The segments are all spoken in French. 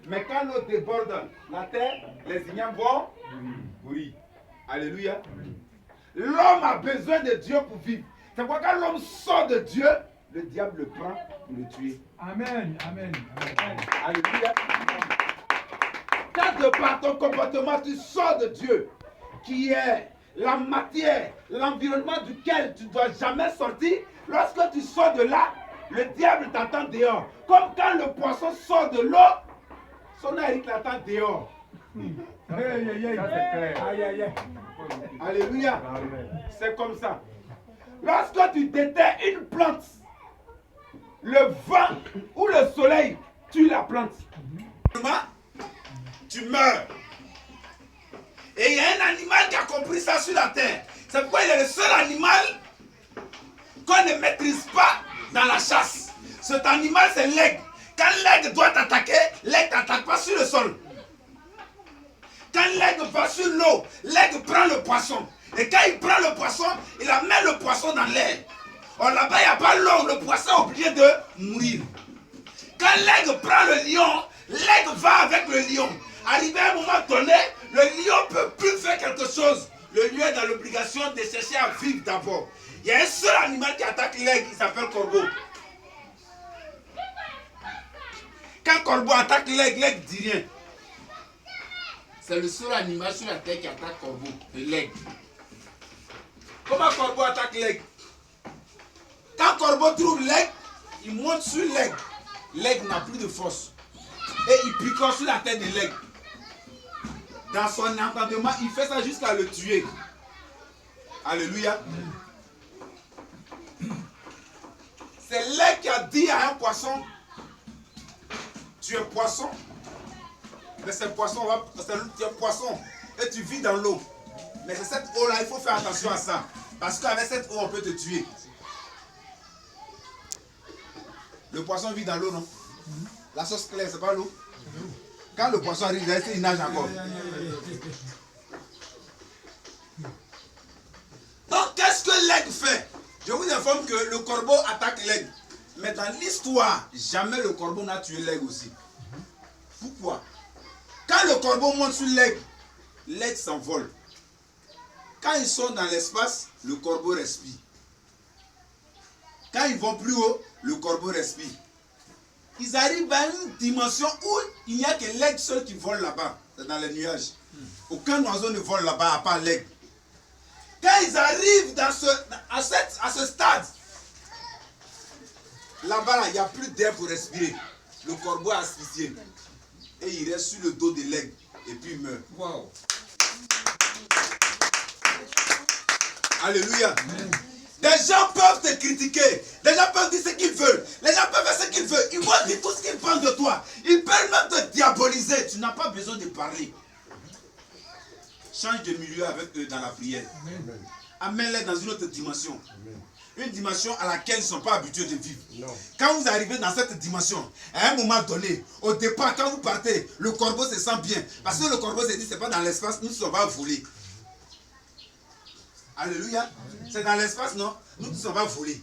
Mais quand l'eau déborde la terre, les ignames vont mourir. Alléluia. L'homme a besoin de Dieu pour vivre. C'est pourquoi quand l'homme sort de Dieu, le diable le prend pour le tuer. Amen. Amen. Alléluia. Quand de par ton comportement tu sors de Dieu, qui est la matière, l'environnement duquel tu ne dois jamais sortir, lorsque tu sors de là, le diable t'attend dehors. Comme quand le poisson sort de l'eau, son Eric l'attend dehors. Alléluia. C'est comme ça. Lorsque tu déterres une plante, le vent ou le soleil tue la plante. Tu meurs. Et il y a un animal qui a compris ça sur la terre. C'est pourquoi il est le seul animal qu'on ne maîtrise pas dans la chasse. Cet animal, c'est l'aigle. Quand l'aigle doit t'attaquer, l'aigle ne t'attaque pas sur le sol. Quand l'aigle va sur l'eau, l'aigle prend le poisson. Et quand il prend le poisson, il amène le poisson dans l'air. Or là-bas, il n'y a pas l'eau, le poisson est obligé de mourir. Quand l'aigle prend le lion, l'aigle va avec le lion. Arrivé à un moment donné, le lion ne peut plus faire quelque chose. Le lion est dans l'obligation de chercher à vivre d'abord. Il y a un seul animal qui attaque l'aigle, il s'appelle corbeau. Quand corbeau attaque l'aigle, l'aigle ne dit rien. C'est le seul animal sur la terre qui attaque corbeau, l'aigle. Comment corbeau attaque l'aigle? Quand corbeau trouve l'aigle, il monte sur l'aigle. L'aigle n'a plus de force. Et il picore sur la tête de l'aigle. Dans son entendement, il fait ça jusqu'à le tuer. Alléluia. C'est l'aigle qui a dit à un poisson, tu es poisson. Mais ce poisson, tu es poisson. Et tu vis dans l'eau. Mais c'est cette eau-là, il faut faire attention à ça. Parce qu'avec cette eau, on peut te tuer. Le poisson vit dans l'eau, non? La sauce claire, c'est pas l'eau. Quand le poisson arrive, il nage encore. Donc, qu'est-ce que l'aigle fait? Je vous informe que le corbeau attaque l'aigle. Mais dans l'histoire, jamais le corbeau n'a tué l'aigle aussi. Pourquoi? Quand le corbeau monte sur l'aigle, l'aigle s'envole. Quand ils sont dans l'espace, le corbeau respire. Quand ils vont plus haut, le corbeau respire. Ils arrivent à une dimension où il n'y a que l'aigle seul qui vole là-bas. C'est dans les nuages. Aucun oiseau ne vole là-bas à part l'aigle. Quand ils arrivent à ce stade, là-bas, il n'y a plus d'air pour respirer. Le corbeau est asphyxié. Et il reste sur le dos de l'aigle. Et puis il meurt. Wow. Alléluia. Des gens peuvent te critiquer. Des gens peuvent dire ce qu'ils veulent. Les gens peuvent faire ce qu'ils veulent. Ils vont dire tout ce qu'ils pensent de toi. Ils peuvent même te diaboliser. Tu n'as pas besoin de parler. Change de milieu avec eux dans la prière. Amène-les dans une autre dimension. Une dimension à laquelle ils ne sont pas habitués de vivre. Quand vous arrivez dans cette dimension, à un moment donné, au départ, quand vous partez, le corbeau se sent bien. Parce que le corbeau se dit, ce n'est pas dans l'espace, nous ne sommes pas volés. Alléluia. C'est dans l'espace, non? Nous ne sommes pas volés.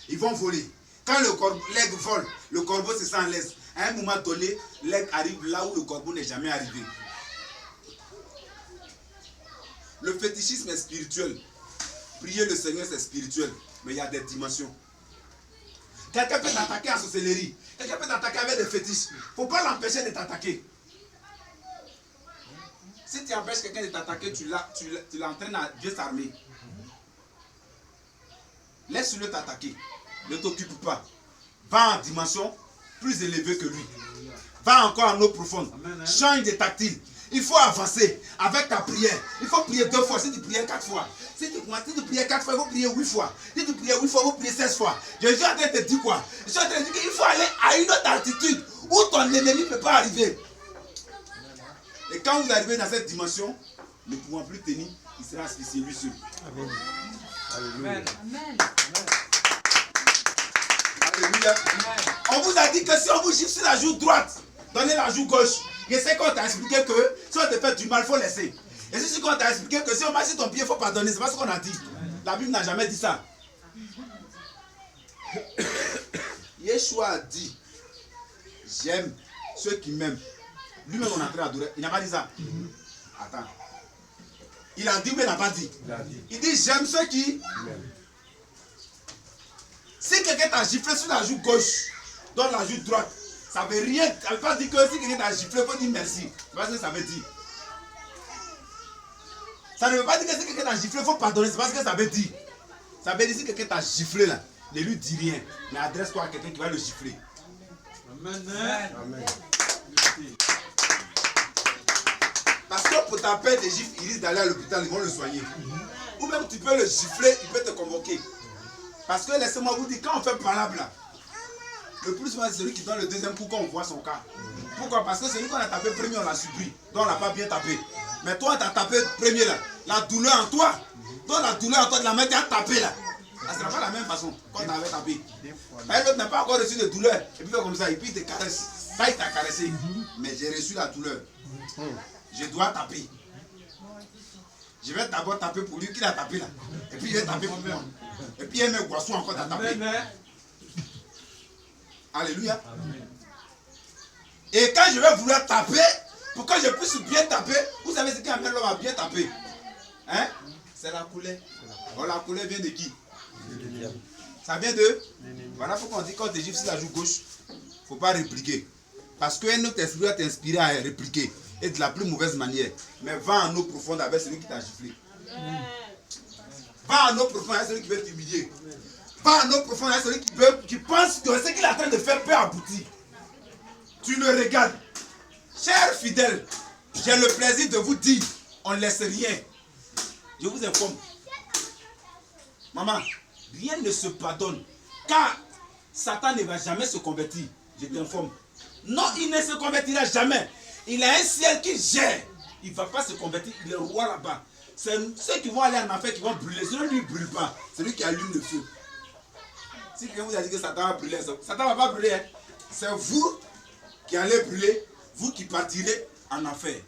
Ils vont voler. Quand l'aigle vole, le corbeau se sent à l'aise. À un moment donné, l'aigle arrive là où le corbeau n'est jamais arrivé. Le fétichisme est spirituel. Prier le Seigneur, c'est spirituel. Mais il y a des dimensions. Quelqu'un peut t'attaquer en sorcellerie. Quelqu'un peut t'attaquer avec des fétiches. Il ne faut pas l'empêcher de t'attaquer. Si tu empêches quelqu'un de t'attaquer, tu l'entraînes à bien s'armer. Laisse-le t'attaquer. Ne t'occupe pas. Va en dimension plus élevée que lui. Va encore en eau profonde. Change de tactile. Il faut avancer avec ta prière. Il faut prier 2 fois. Si tu prières 4 fois. Si tu prières 4 fois, il faut prier 8 fois. Si tu prières 8 fois, il faut prier 16 fois. Je suis en train de te dire quoi? Je suis en train de dire qu'il faut aller à une autre altitude où ton ennemi ne peut pas arriver. Et quand vous arrivez dans cette dimension, ne pouvant plus tenir, il sera asphyxié lui seul. Amen. Alléluia. Amen. Alléluia. On vous a dit que si on vous gifle sur la joue droite, donnez la joue gauche. Je sais qu'on t'a expliqué que si on te fait du mal, il faut laisser. Et si on t'a expliqué que si on marche sur ton pied, il faut pardonner. C'est pas ce qu'on a dit. La Bible n'a jamais dit ça. Yeshua a dit, j'aime ceux qui m'aiment. Lui-même, on est entré à adorer. Il n'a pas dit ça. Attends. Il a dit, mais il n'a pas dit. Il dit, j'aime ceux qui... Si quelqu'un t'a giflé sur la joue gauche, dans la joue droite, ça veut rien. Ça ne veut pas dire que si quelqu'un t'a giflé, il faut dire merci. C'est pas ce que ça veut dire. Ça ne veut pas dire que si quelqu'un t'a giflé, il faut pardonner. C'est pas ce que ça veut dire. Ça veut dire que si quelqu'un t'a giflé là, ne lui dis rien. Mais adresse-toi à quelqu'un qui va le gifler. Amen. Amen. Parce que pour ta paix des gifles, il risque d'aller à l'hôpital, ils vont le soigner. Ou même tu peux le gifler, il peut te convoquer. Parce que laissez-moi vous dire, quand on fait palabre là, le plus souvent c'est celui qui donne le deuxième coup quand on voit son cas. Pourquoi? Parce que celui qu'on a tapé premier, on l'a subi. Donc on l'a pas bien tapé. Mais toi, tu as tapé premier là. La douleur en toi. Donc la douleur en toi de la main, tu as tapé là. Ça ne sera pas la même façon quand tu avais tapé. L'autre n'a pas encore reçu de douleur. Et puis il fait comme ça, et puis il te caresse. Ça, il t'a caressé. Mais j'ai reçu la douleur. Je dois taper. Je vais d'abord taper pour lui qui l'a tapé là. Et puis il va taper pour moi. Et puis il met Guassou encore à taper. Alléluia. Et quand je vais vouloir taper, pour que je puisse bien taper, vous savez ce qui amène l'homme à bien taper? Hein? C'est la coulée. Oh, la coulée vient de qui? Ça vient de? Voilà pourquoi on dit quand tu gifles sur la joue gauche, il ne faut pas répliquer. Parce qu'un autre esprit va t'inspirer à répliquer. Et de la plus mauvaise manière. Mais va en eau profonde avec celui qui t'a giflé. Va en eau profonde avec celui qui veut t'humilier. Va en eau profonde avec celui qui pense que ce qu'il est en train de faire peut aboutir. Tu le regardes. Chers fidèles, j'ai le plaisir de vous dire, on ne laisse rien. Je vous informe. Maman, rien ne se pardonne. Car Satan ne va jamais se convertir. Je t'informe. Non, il ne se convertira jamais. Il a un ciel qui gère. Il ne va pas se convertir. Il est roi là-bas. C'est ceux qui vont aller en enfer qui vont brûler. Sinon, lui, il ne brûle pas. C'est lui qui allume le feu. Si quelqu'un vous a dit que Satan va brûler, Satan ne va pas brûler. Hein. C'est vous qui allez brûler. Vous qui partirez en enfer.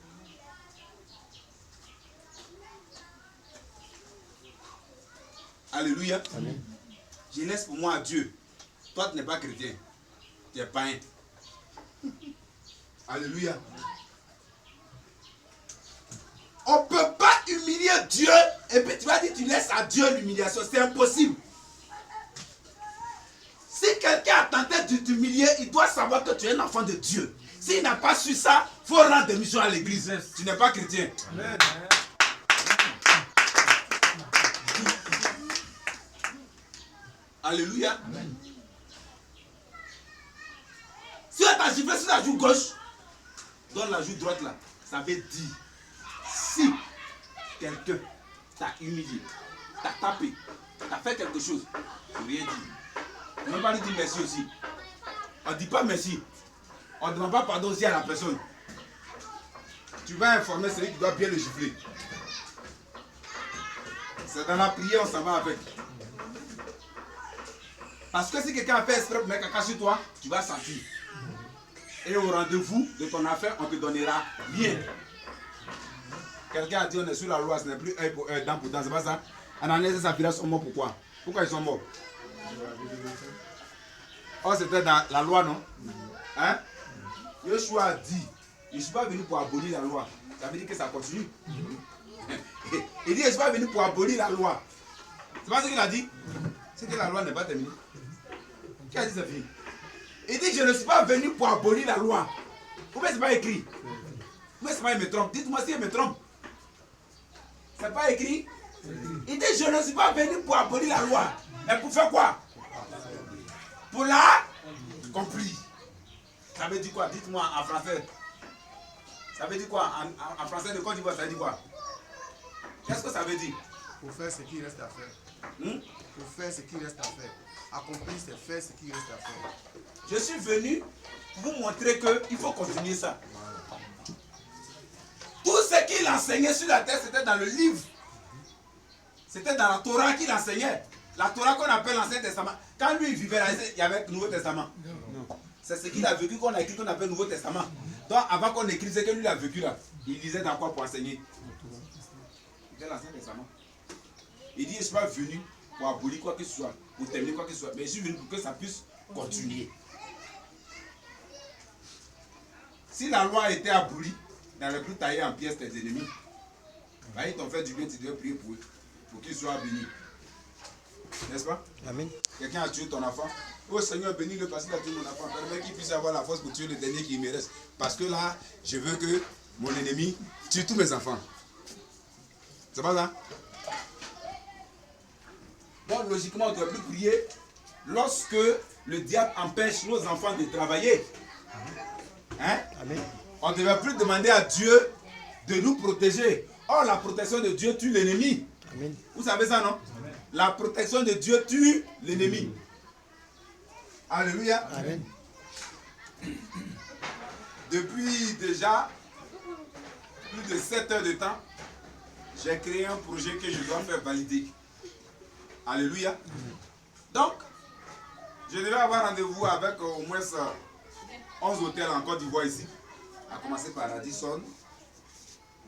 Alléluia. Amen. Je laisse pour moi à Dieu. Toi, tu n'es pas chrétien. Tu es païen. Alléluia. On ne peut pas humilier Dieu et puis tu vas dire tu laisses à Dieu l'humiliation. C'est impossible. Si quelqu'un a tenté de t'humilier, il doit savoir que tu es un enfant de Dieu. S'il n'a pas su ça, il faut rendre des missions à l'église. Tu n'es pas chrétien. Amen. Alléluia. Amen. Si on t'a giflé sur la joue gauche, dans la joue droite là, ça veut dire si quelqu'un t'a humilié, t'a tapé, t'a fait quelque chose, il faut rien dire. On ne va pas lui dire merci aussi. On ne dit pas merci. On ne demande pas pardon aussi à la personne. Tu vas informer celui qui doit bien le gifler. C'est dans la prière, on s'en va avec. Parce que si quelqu'un a fait exprès pour mettre caca sur toi, tu vas sentir. Et au rendez-vous de ton affaire, on te donnera rien. Quelqu'un a dit on est sur la loi, ce n'est plus œil pour œil, dent pour dent, c'est pas ça? Ananias et Saphira sont morts pourquoi? Pourquoi ils sont morts? Oh, c'était dans la loi, non? Hein? Yeshua a dit, je ne suis pas venu pour abolir la loi. Ça veut dire que ça continue. Il dit, je ne suis pas venu pour abolir la loi. C'est pas ce qu'il a dit? C'est que la loi n'est pas terminée. Qui a dit ça fini? Il dit, je ne suis pas venu pour abolir la loi. Pourquoi ce n'est pas écrit? Pourquoi ce n'est pas il me trompe? Dites-moi si il me trompe. Ce n'est pas écrit? Il dit, je ne suis pas venu pour abolir la loi. Mais pour faire quoi? Pour la accomplir. Ça veut dire quoi? Dites-moi en français. Ça veut dire quoi? En français de Côte d'Ivoire, ça veut dire quoi? Qu'est-ce que ça veut dire? Pour faire ce qui reste à faire. Pour faire ce qui reste à faire. Accomplir, c'est faire ce qui reste à faire. Je suis venu pour vous montrer qu'il faut continuer ça. Tout ce qu'il enseignait sur la terre, c'était dans le livre. C'était dans la Torah qu'il enseignait. La Torah qu'on appelle l'Ancien Testament. Quand lui il vivait là, il y avait le Nouveau Testament. Non. C'est ce qu'il a vécu qu'on a écrit qu'on appelle le Nouveau Testament. Donc avant qu'on écrive ce que lui a vécu là, il lisait dans quoi pour enseigner? C'était l'Ancien Testament. Il dit, je ne suis pas venu pour abolir quoi que ce soit, pour terminer quoi que ce soit, mais je suis venu pour que ça puisse continuer. Si la loi était abolie, il n'aurait plus taillé en pièces tes ennemis. Bah, ils t'ont fait du bien, tu dois prier pour eux, pour qu'ils soient bénis. N'est-ce pas? Amen. Quelqu'un a tué ton enfant. Oh Seigneur, bénis-le parce qu'il a tué mon enfant. Permets qu'il puisse avoir la force pour tuer le dernier qui me reste. Parce que là, je veux que mon ennemi tue tous mes enfants. C'est pas ça? Donc logiquement, on ne doit plus prier lorsque le diable empêche nos enfants de travailler. Hein? Amen. On ne devait plus demander à Dieu de nous protéger. Or, la protection de Dieu tue l'ennemi. Amen. Vous savez ça, non? La protection de Dieu tue l'ennemi. Alléluia. Amen. Depuis déjà plus de 7 heures de temps, j'ai créé un projet que je dois faire valider. Alléluia. Donc, je devais avoir rendez-vous avec au moins 11 hôtels en Côte d'Ivoire ici. À commencer par Radisson.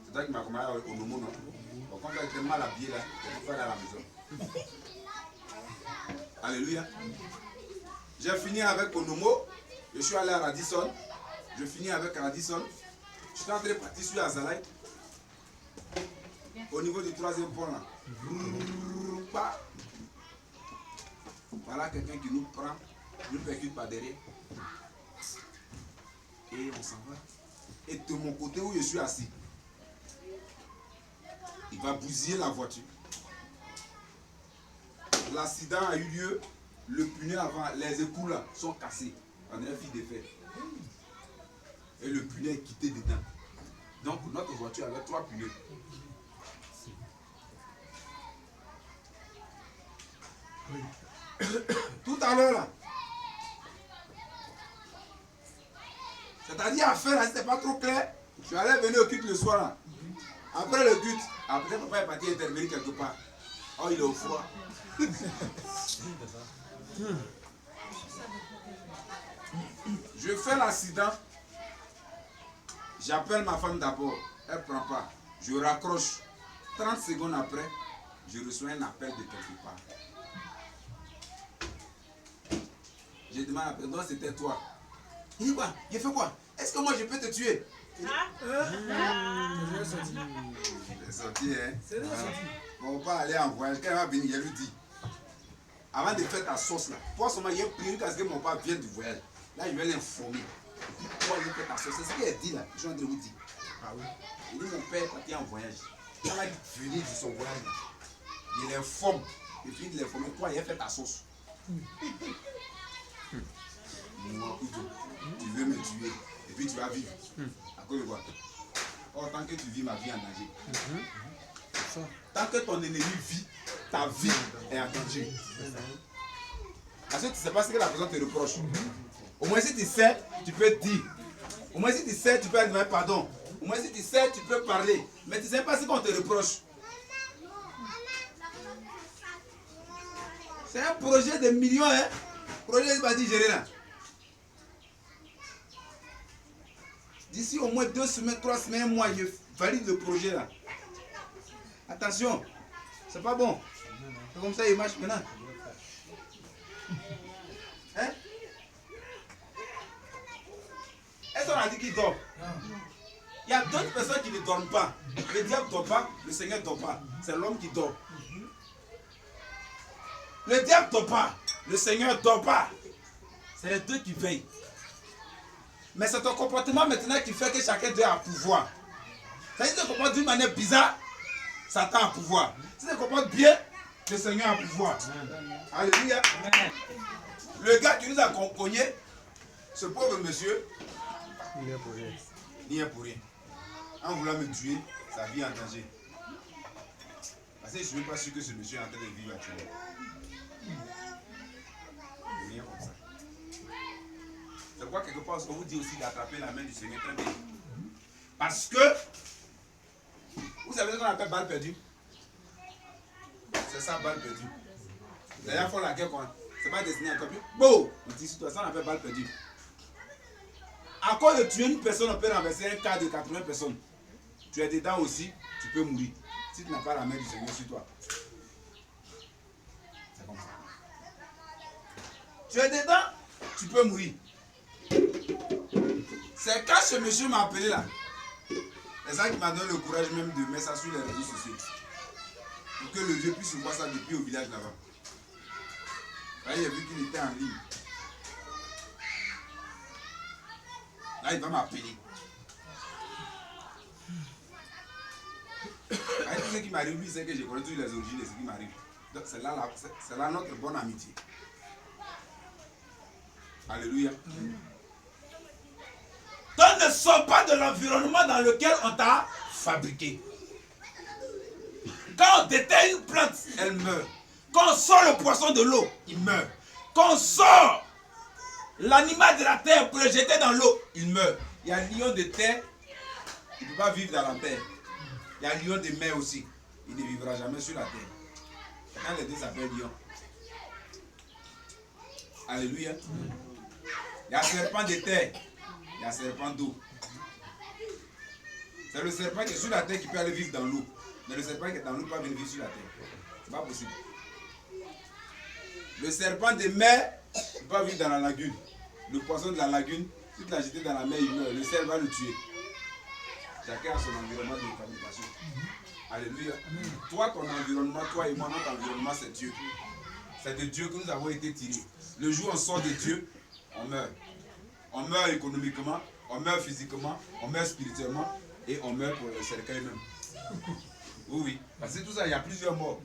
C'est toi qui m'as accompagné au Nomo, non? Donc, quand tu es mal habillé là, tu peux faire à la maison. Alléluia. J'ai fini avec Onomo. Je suis allé à Radisson. Je finis avec Radisson. Je suis en train de partir sur Azalai. Au niveau du 3e pont là. Voilà quelqu'un qui nous prend, nous percute par derrière. Et on s'en va. Et de mon côté où je suis assis, il va bousiller la voiture. L'accident a eu lieu, le pneu avant, les écrous là sont cassés. On est fille de fer. Et le pneu est quitté dedans. Donc notre voiture avait 3 pneus. Tout à l'heure là. C'est-à-dire à faire là, c'était pas trop clair. Je suis allé venir au culte le soir là. Après le culte, après papa est parti intervenir quelque part. Oh, il est au froid. Je fais l'accident. J'appelle ma femme d'abord. Elle ne prend pas. Je raccroche. 30 secondes après, je reçois un appel de quelque part. Je demande à la personne, c'était toi. Il dit quoi? Il fait quoi? Est-ce que moi je peux te tuer? Il dit, c'est sorti, hein? On va pas aller en voyage. Quand elle va venir, je lui dis, avant de faire ta sauce là, pour ce moment, il y a prié parce que mon papa vient du voyage. Là, je vais l'informer. Pourquoi il fait ta sauce? C'est ce qu'il dit là. Je suis en train de vous dire. Ah oui. Il dit, mon père est parti en voyage. Quand il va venir de son voyage, il l'informe. Et puis il l'informe, toi, il a fait ta sauce. Moi, tu veux me tuer. Et puis tu vas vivre. À cause de quoi? Or, tant que tu vis ma vie en danger. Tant que ton ennemi vit, ta vie est en danger. Parce que tu ne sais pas ce que la personne te reproche. Au moins si tu sais, tu peux dire. Au moins si tu sais, tu peux demander pardon. Au moins si tu sais, tu peux parler. Mais tu ne sais pas ce qu'on te reproche. C'est un projet de millions, hein. Projet de bâti géré là. D'ici au moins 2 semaines, 3 semaines, un mois, je valide le projet là. Attention, c'est pas bon. C'est comme ça il marche maintenant. Hein? Est-ce qu'on a dit qu'il dort? Il y a d'autres personnes qui ne dorment pas. Le diable ne dort pas, le Seigneur ne dort pas. C'est l'homme qui dort. Le diable ne dort pas, le Seigneur ne dort pas. C'est les deux qui veillent. Mais c'est ton comportement maintenant qui fait que chacun doit avoir pouvoir. Si tu te comportes d'une manière bizarre, Satan a pouvoir. Si tu te comportes bien, le Seigneur a pouvoir. Alléluia. Le gars qui nous a cogné, ce pauvre monsieur, Il est pour rien. n'y est pour rien. En voulant me tuer, sa vie est en danger. Parce que je ne suis pas sûr que ce monsieur est en train de vivre actuellement. Rien comme ça. Je crois quelque part, on vous dit aussi d'attraper la main du Seigneur très bien. Parce que, vous savez ce qu'on appelle balle perdue? C'est ça, balle perdue. D'ailleurs, il faut la guerre, c'est pas destiné à un copie. Bon, on dit sur toi, ça on appelle balle perdue. À cause de tuer une personne, on peut renverser un cas de 80 personnes. Tu es dedans aussi, tu peux mourir. Si tu n'as pas la main du Seigneur sur toi. C'est comme ça. Tu es dedans, tu peux mourir. C'est quand ce monsieur m'a appelé là. C'est ça qui m'a donné le courage même de mettre ça sur les réseaux sociaux. Pour que le Dieu puisse voir ça depuis au village là-bas. Là, il a vu qu'il était en ligne. Là, il va m'appeler. Tout ce qui m'arrive, lui, c'est que je connais toutes les origines de ce qui m'arrive. Donc, c'est là notre bonne amitié. Alléluia. Donc ne sors pas de l'environnement dans lequel on t'a fabriqué. Quand on déterre une plante, elle meurt. Quand on sort le poisson de l'eau, il meurt. Quand on sort l'animal de la terre pour le jeter dans l'eau, il meurt. Il y a un lion de terre, il ne peut pas vivre dans la terre. Il y a un lion de mer aussi, il ne vivra jamais sur la terre. Quand les deux s'appellent lion. Alléluia. Il y a un serpent de terre, il y a un serpent d'eau. C'est le serpent qui est sur la terre qui peut aller vivre dans l'eau. Mais le serpent qui est dans l'eau ne peut pas venir vivre sur la terre. C'est pas possible. Le serpent de mer ne peut pas vivre dans la lagune. Le poisson de la lagune, si tu l'as jeté dans la mer, il meurt. Le cerf va le tuer. Chacun a son environnement de fabrication. Alléluia. Toi, ton environnement, toi et moi, notre environnement, c'est Dieu. C'est de Dieu que nous avons été tirés. Le jour où on sort de Dieu, on meurt. On meurt économiquement, on meurt physiquement, on meurt spirituellement et on meurt pour le cercueil même. Oui, oui. Parce que tout ça, il y a plusieurs morts.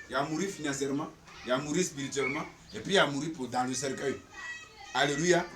Il y a à mourir financièrement, il y a à mourir spirituellement et puis il y a à mourir dans le cercueil. Alléluia.